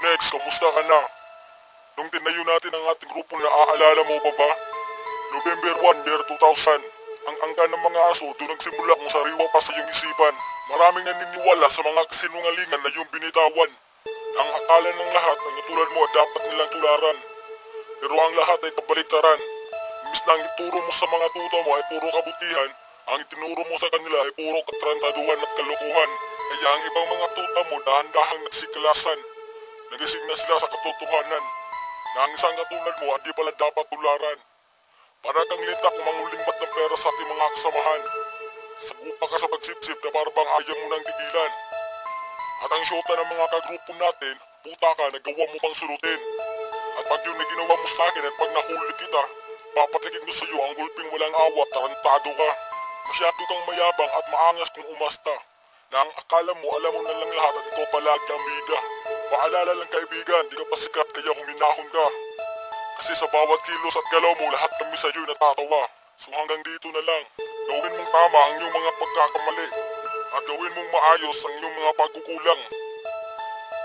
Next, kamusta ka na? Nung tinayo natin ang ating grupo, naaalala mo pa ba? November 1, year 2000. Ang angka ng mga aso doon nagsimula kung sariwa pa sa iyong isipan. Maraming naniniwala sa mga kasinungalingan na iyong binitawan. Ang akala ng lahat na tulad mo dapat nilang tularan. Pero ang lahat ay kabaliktaran. Imbis na ang ituro mo sa mga tuta mo ay puro kabutihan, ang itinuro mo sa kanila ay puro katrantaduhan at kalokohan. Kaya ang ibang mga tuta mo dahan-dahang nagsiklasan. Nagising na sila sa katotohanan na ang isang katulad mo hindi pala dapat tularan. Para kang lintak mangulimbat ng pera sa ating mga kasamahan. Sagupa ka sa pagsipsip na parang ayaw mo nang tigilan. At ang syota ng mga kagrupo natin, puta ka, nagawa mo pang sulutin. At pag yun na ginawa mo sa akin at pag nahuli kita, papatigin ko sa iyo ang gulping walang awa, tarantado ka. Masyado kang mayabang at maangas kung umasta. Na ang akala mo, alam mo na lang lahat at ikaw palagi ang bida. Paalala lang kaibigan, di ka pa sikat kaya huminahon ka. Kasi sa bawat kilos at galaw mo, lahat kami sa iyo'y natatawa. So hanggang dito na lang, gawin mong tama ang iyong mga pagkakamali. At gawin mong maayos ang iyong mga pagkukulang.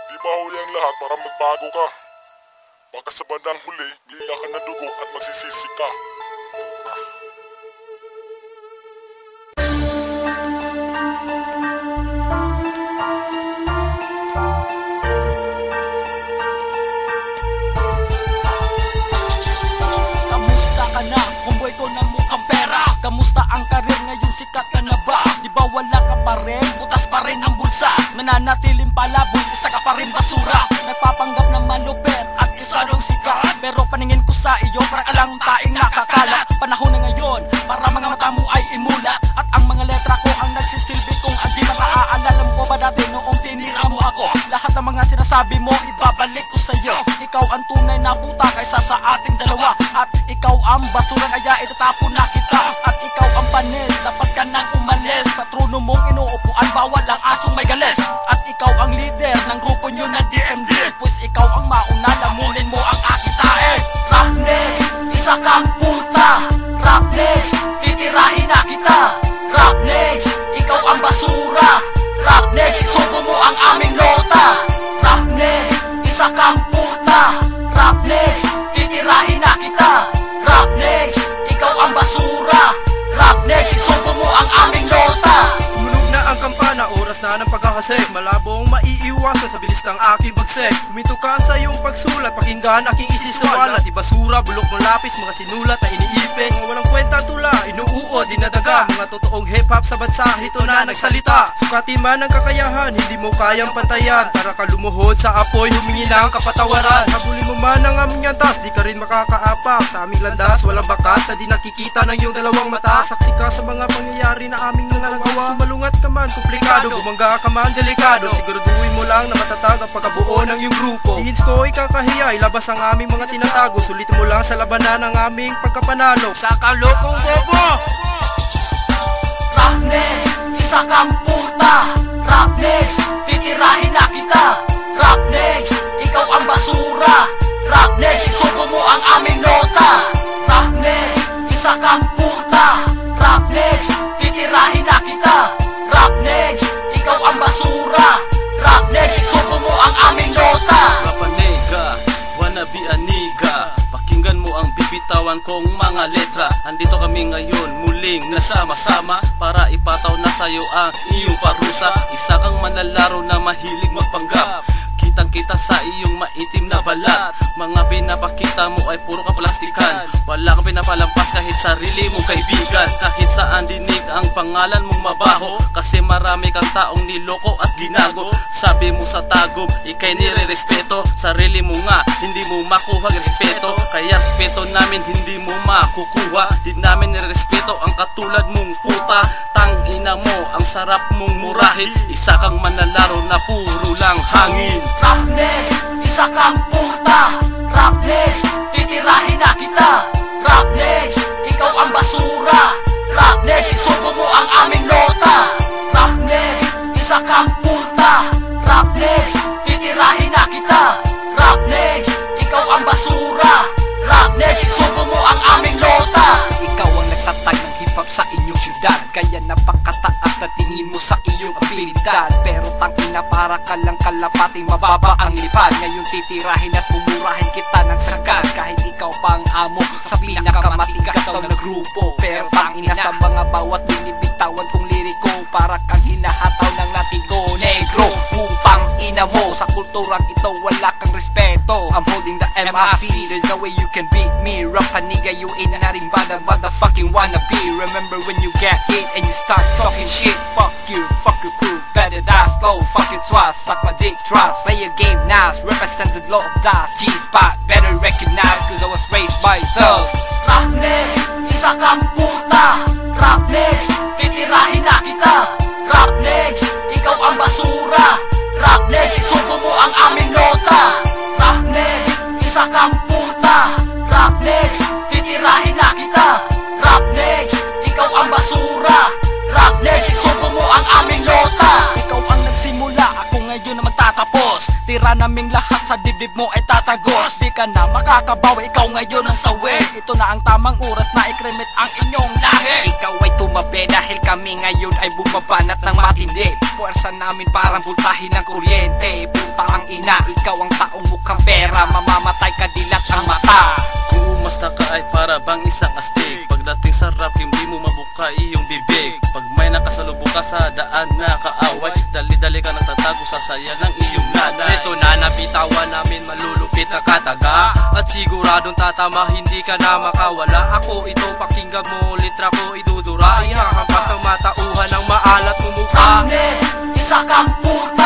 Di ba huli ang lahat para magbago ka? Baka sa bandang huli, iiyakan na dugo at magsisisi ka. Homeboy ko ng mukhang pera. Kamusta ang karir ngayon, sikat ka na ba? Di ba wala ka pa rin, butas pa rin ang bulsa. Mananatiling palaboy, isa ka pa rin basura. Nagpapanggap na malupet at isa dong sikat. Pero paningin ko sa iyo, para ka lang taing nakakalat. Panahon na ngayon, para mga mata mo ay imulat. At ang mga letra ko ang nagsisilbi kong adi na maaalala mo ba dati noong tinira mo ako? Lahat ng mga sinasabi mo, ibabalik ko sa iyo. Ikaw ang tunay na puta kaysa sa ating dalawa. At ikaw ang basura kaya itatapon na kita. At ikaw ang panis, dapat ka nang umalis. Sa trono mong inuupuan, bawal ang asong may galis. At ikaw ang leader ng grupo nyo na DMD. Pues ikaw ang mauna, lamunin mo ang aking tae. Rap next, isa kang puta. Rap next, titirahin na kita. Rap next, ikaw ang basura. Rap next, isubo mo ang aming nota. Rap next, isa kang puta. Rap next, titirahin na kita. Rap next, ikaw ang basura. Rap next, isubo mo ang aming nota. Tumunog na ang kampana, oras na ng pagkakasik. Malabong maiiwasan sa bilis ng aking bagsik. Huminto ka sa iyong pagsulat, pakinggan aking isisiwalat. Ibasura, bulok ng lapis, mga sinulat na iniipis. Mga walang kwenta tula, inuuod, dinadaga. Mga totoong hip-hop sa bansa, ito na nagsalita. Sukati man ang kakayahan, hindi mo kayang pantayan. Tara ka lumuhod sa apoy, humingi ng kapatawaran. Habulin mo man ang aming antas, di ka rin makakaapak. Sa aming landas, walang bakas na di nakikita ng iyong dalawang mata. Saksi ka sa mga pangyayari na aming nangagawa. Sumalungat ka man, komplikado, bumangga ka man, delikado. Siguraduhin mo lang na matatag ang pagkabuo ng iyong grupo. Di hins ko ikakahiya, ilabas ang aming mga tinatago. Sulitin mo lang sa labanan ng aming pagkapanalo. Sa kalokong bobo! Rap next, isa kang puta. Rap next, titirahin na kita. Rap next, ikaw ang basura. Rap next, isubo mo ang aming nota. Rap next, isa kang puta. Rap next, titirahin na kita. Rap next, ikaw ang basura. Rap next, isubo mo ang aming nota. Rapanega, wanna be a nigga. Pakinggan mo ang bibitawan kong mga letra. Andito kami ngayon muling nasama-sama para ipataw na sa'yo ang iyong parusa. Isa kang manlalaro na mahilig magpanggap. Kitang-kita sa iyong maitim na balat. Mga pinapakita mo ay puro kaplastikan. Wala kang pinapalampas kahit sarili mong kaibigan. Kahit saan dinig ang pangalan mong mabaho. Kasi marami kang taong niloko at ginago. Sabi mo sa tagom, ikay nire-respeto. Sarili mo nga, hindi mo makuha respeto. Kaya respeto namin hindi mo makukuha. Di namin nirespeto ang katulad mong puta. Tangina mo, ang sarap mong murahin. Isa kang manlalaro na puro lang hangin. Rap next, isa kang puta. Rap next, titirahin na kita. Rap next, ikaw ang basura. Rap next, isubo mo ang aming nota. Rap next, isa kang puta. Rap next, titirahin na kita. Rap next, ikaw ang basura. Rap next, isubo mo ang aming nota. Ikaw ang nagtatag ng hip-hop sa inyong syudad. Kaya napakataas na tingin mo sa iyong abilidad. Pero tangina para ka lang kalapating mababa ang lipad. Ngayon titirahin at pumurahin kita ng sagad, kahit ikaw pa ang amo sa pinakamatigas daw na grupo. Pero tangina sa mga bawat binibitawan kong liriko, para kang hinahataw ng latigo negro. Putang ina mo, sa kulturang ito wala kang respeto. I'm holding the MIC, there's no way you can beat me. Rap paniga, you ain't na rin bad ang motherfucking wannabe. Remember when you get hit and you start talking shit? Fuck you, fuck your crew, better die slow. Fuck you twice, suck my dick trust. Play your game nice, represent the law of dice. G-spot, better recognize, cause I was raised by thugs. Rap next, isa kang puta. Rap next, titirahin na kita. Rap next, ikaw ang basura. Rap next, isubo mo ang aming nota. Rap next, isa kang puta. Rap next, titirahin na kita. Rap next, ikaw ang basura. Rap next, isubo mo ang aming nota. Ikaw ang nagsimula, ako ngayon na magtatapos. Tira naming lahat sa dibdib mo ay tatagos. Di ka na makakabawi, ikaw ngayon ang sawi. Ito na ang tamang oras na ikrimit ang inyong lahi. Ikaw ay tumabi dahil kami ngayon ay bumabanat ng matindi. Puwersa namin parang voltahin ng kuryente. Puta ang ina, ikaw ang taong mukhang pera. Mamamatay ka dilat ang mata. Kung umasta ka ay para bang isang astig. Pagdating sa rap, hindi mo mabuka iyong bibig. Pag may nakasalubong ka sa daan na kaaway, dali-dali ka nagtatago sa saya ng iyong nanay. Ito na nabitawan namin malulupit na kataga, at siguradong tatama, hindi ka na makawala. Ako ito, pakinggan mo, litra ko idudura. Ihahampas ng matauhan ng maalat mo mukha. Rap next, isa kang puta.